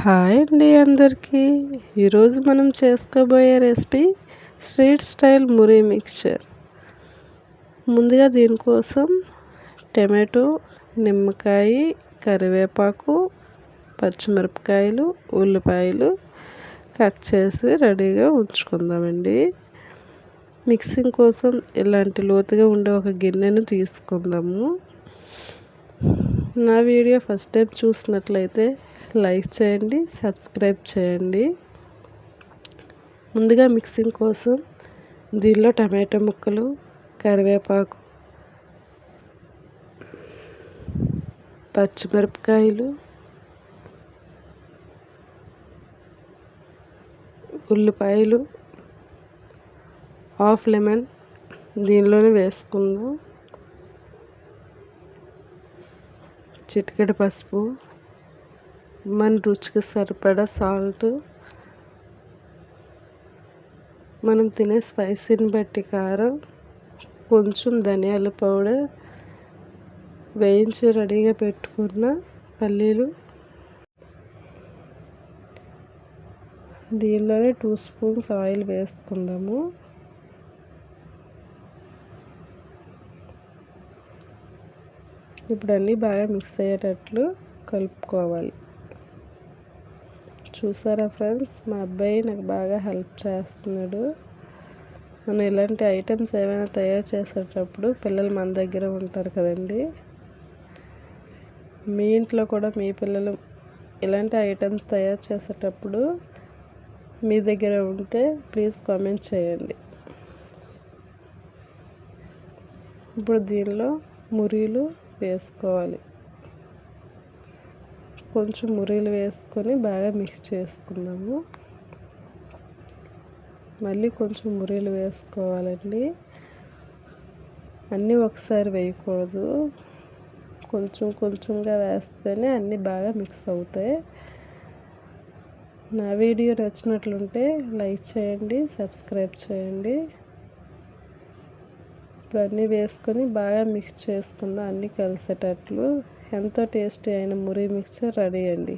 Hi అండి అందరికీ. ఈరోజు మనం చేసుకోబోయే రెసిపీ స్ట్రీట్ స్టైల్ మురి మిక్చర్. ముందుగా దీనికోసం టమాటో, నిమ్మకాయ, కరివేపాకు, పచ్చిమిరపకాయలు, ఉల్లిపాయలు కట్ చేసి రెడీగా ఉంచుకుందామండి. మిక్సింగ్ కోసం ఇలాంటి లోతుగా ఉండే ఒక గిన్నెను తీసుకుందాము. నా వీడియో ఫస్ట్ టైం చూసినట్లయితే లైక్ చేయండి, సబ్స్క్రైబ్ చేయండి. ముందుగా మిక్సింగ్ కోసం దీనిలో టమాటా ముక్కలు, కరివేపాకు, పచ్చిమిరపకాయలు, ఉల్లిపాయలు, హాఫ్ లెమన్ దీనిలోనే వేసుకుందాం. చిటికెడు పసుపు, మన రుచికి సరిపడా సాల్ట్, మనం తినే స్పైసీని బట్టి కారం, కొంచెం ధనియాల పౌడర్, వేయించి రెడీగా పెట్టుకున్న పల్లీలు, దీనిలోనే 2 స్పూన్స్ ఆయిల్ వేసుకుందాము. ఇప్పుడు అన్నీ బాగా మిక్స్ అయ్యేటట్లు కలుపుకోవాలి. చూసారా ఫ్రెండ్స్, మా అబ్బాయి నాకు బాగా హెల్ప్ చేస్తున్నాడు. మనం ఇలాంటి ఐటమ్స్ ఏమైనా తయారు చేసేటప్పుడు పిల్లలు మన దగ్గర ఉంటారు కదండి. మీ ఇంట్లో కూడా మీ పిల్లలు ఇలాంటి ఐటమ్స్ తయారు చేసేటప్పుడు మీ దగ్గర ఉంటే ప్లీజ్ కామెంట్ చేయండి. ఇప్పుడు దీనిలో మురీలు వేసుకోవాలి. కొంచెం మురీలు వేసుకొని బాగా మిక్స్ చేసుకుందాము. మళ్ళీ కొంచెం మురీలు వేసుకోవాలండి. అన్నీ ఒకసారి వేయకూడదు, కొంచెం కొంచెంగా వేస్తేనే అన్నీ బాగా మిక్స్ అవుతాయి. నా వీడియో నచ్చినట్లుంటే లైక్ చేయండి, సబ్స్క్రైబ్ చేయండి. ఇప్పుడు అన్నీ వేసుకొని బాగా మిక్స్ చేసుకుందాం, అన్నీ కలిసేటట్లు. ఎంతో టేస్టీ అయిన మురి మిక్చర్ రెడీ అండి.